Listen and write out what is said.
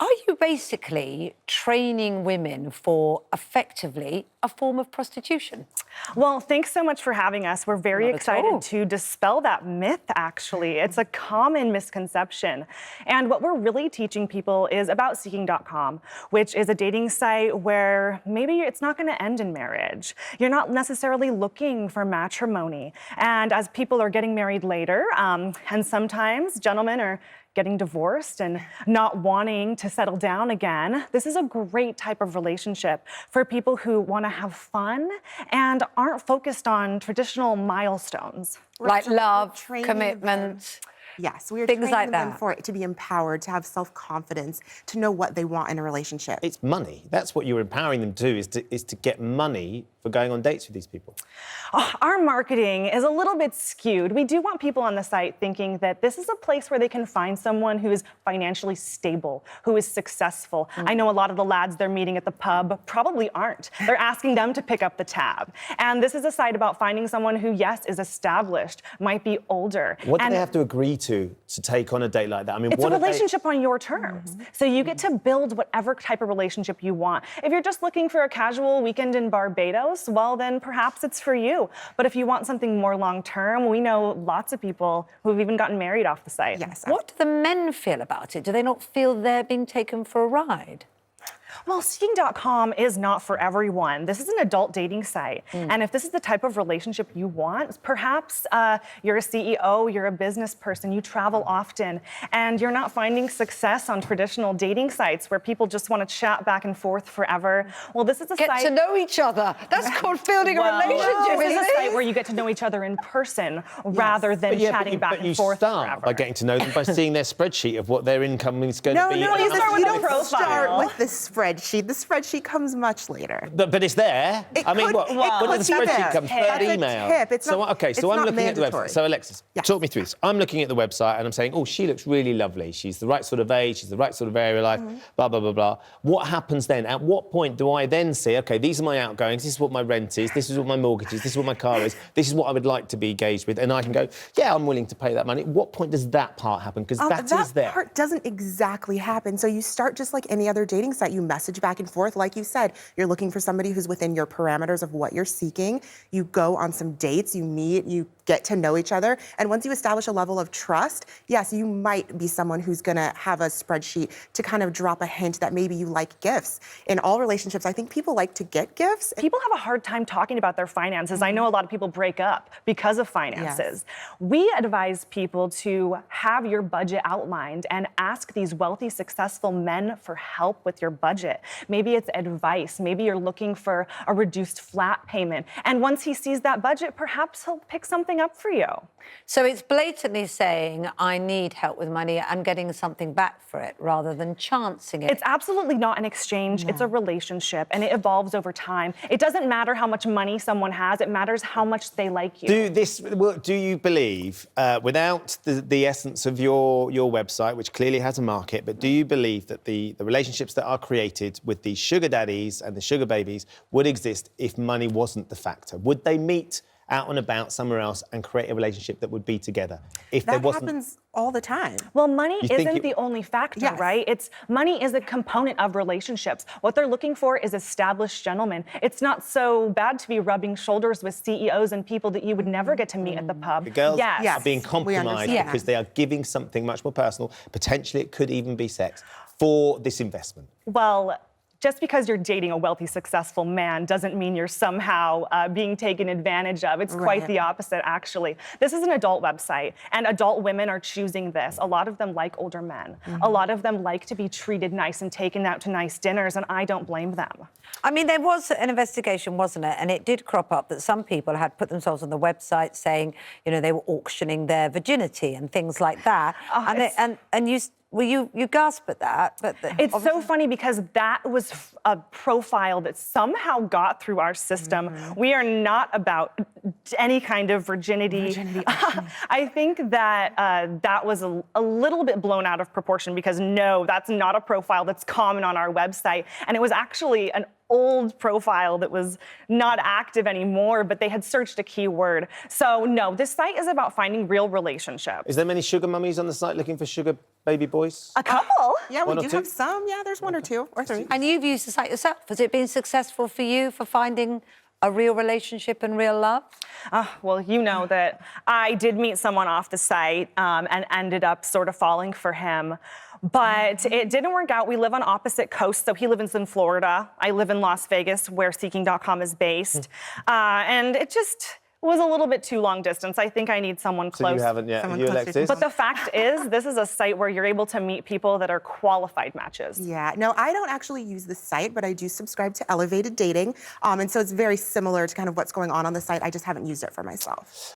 Are you basically training women for, effectively, a form of prostitution? Well, thanks so much for having us. We're very Not at all. excited to dispel that myth, actually. It's a common misconception. And what we're really teaching people is about Seeking.com, which is a dating site where maybe it's not going to end in marriage. You're not necessarily looking for matrimony. And as people are getting married later, and sometimes gentlemen are getting divorced and not wanting to settle down again, this is a great type of relationship for people who want to have fun and aren't focused on traditional milestones. Like love, commitment. Yes, we are things training like them that. for it to be empowered, to have self-confidence, to know what they want in a relationship. It's money. That's what you're empowering them to do, is to get money for going on dates with these people. Our marketing is a little bit skewed. We do want people on the site thinking that this is a place where they can find someone who is financially stable, who is successful. I know a lot of the lads they're meeting at the pub probably aren't. They're asking them to pick up the tab. And this is a site about finding someone who, yes, is established, might be older. What do they have to agree to take on a date like that? I mean, it's a relationship on your terms. So you get to build whatever type of relationship you want. If you're just looking for a casual weekend in Barbados, well, then perhaps it's for you. But if you want something more long-term, we know lots of people who've even gotten married off the site. Yes. What do the men feel about it? Do they not feel they're being taken for a ride? Well, Seeking.com is not for everyone. This is an adult dating site. And if this is the type of relationship you want, perhaps you're a CEO, you're a business person, you travel often, and you're not finding success on traditional dating sites where people just want to chat back and forth forever. Well, this is a Get site... to know each other. That's called building a relationship, This is isn't a site it? where you get to know each other in person rather than chatting back and forth start forever. by getting to know them by seeing their spreadsheet of what their income is going to be. you start with you a don't profile. start with the spreadsheet. The spreadsheet comes much later. But it's there. I mean, what? When the could be spreadsheet there. comes, That's third a email. tip. It's so not- okay, it's so I'm not looking at the mandatory. website. So Alexis, Yes. talk me through this. I'm looking at the website and I'm saying, oh, she looks really lovely. She's the right sort of age. She's the right sort of area of life. Blah blah blah blah. What happens then? At what point do I then say, okay, these are my outgoings. This is what my rent is. This is what my mortgage is. This is what my car is. This is what I would like to be engaged with, and I can go, yeah, I'm willing to pay that money. What point does that part happen? Because that is there. That part doesn't exactly happen. So you start just like any other dating site. You message back and forth. Like you said, you're looking for somebody who's within your parameters of what you're seeking. You go on some dates, you meet, you get to know each other. And once you establish a level of trust, yes, you might be someone who's gonna have a spreadsheet to kind of drop a hint that maybe you like gifts. In all relationships, I think people like to get gifts. People have a hard time talking about their finances. I know a lot of people break up because of finances. We advise people to have your budget outlined and ask these wealthy, successful men for help with your budget. Maybe it's advice. Maybe you're looking for a reduced flat payment. And once he sees that budget, perhaps he'll pick something up for you. So it's blatantly saying, I need help with money and getting something back for it rather than chancing it. It's absolutely not an exchange. It's a relationship, and it evolves over time. It doesn't matter how much money someone has. It matters how much they like you. Do you believe, without the essence of your website, which clearly has a market, but do you believe that the relationships that are created with the sugar daddies and the sugar babies would exist if money wasn't the factor? Would they meet out and about somewhere else and create a relationship that would be together if there That wasn't? happens all the time. Well, money You think isn't the only factor, Yes. right? Money is a component of relationships. What they're looking for is established gentlemen. It's not so bad to be rubbing shoulders with CEOs and people that you would never get to meet at the pub. The girls Yes. are being compromised understand. because they are giving something much more personal, potentially it could even be sex, for this investment. Well, just because you're dating a wealthy, successful man doesn't mean you're somehow being taken advantage of. It's quite the opposite, actually. This is an adult website, and adult women are choosing this. A lot of them like older men. A lot of them like to be treated nice and taken out to nice dinners, and I don't blame them. I mean, there was an investigation, wasn't it? And it did crop up that some people had put themselves on the website saying, you know, they were auctioning their virginity and things like that. And you gasp at that, but It's so funny because that was a profile that somehow got through our system. We are not about any kind of virginity. I think that that was a little bit blown out of proportion because no, that's not a profile that's common on our website. And it was actually an old profile that was not active anymore, but they had searched a keyword. So no, this site is about finding real relationships. Is there many sugar mummies on the site looking for sugar baby boys? A couple. Yeah, we One or do two? have some. Yeah, there's 1 or 2 or 3. And you've used the site yourself. Has it been successful for you for finding a real relationship and real love? Well, you know that I did meet someone off the site and ended up sort of falling for him. But it didn't work out. We live on opposite coasts. So he lives in Florida. I live in Las Vegas, where Seeking.com is based. And it just was a little bit too long distance. I think I need someone So close. you haven't yet. Someone You, closer to Alexis? But the fact is, this is a site where you're able to meet people that are qualified matches. Yeah, no, I don't actually use the site, but I do subscribe to Elevated Dating. And so it's very similar to kind of what's going on the site. I just haven't used it for myself.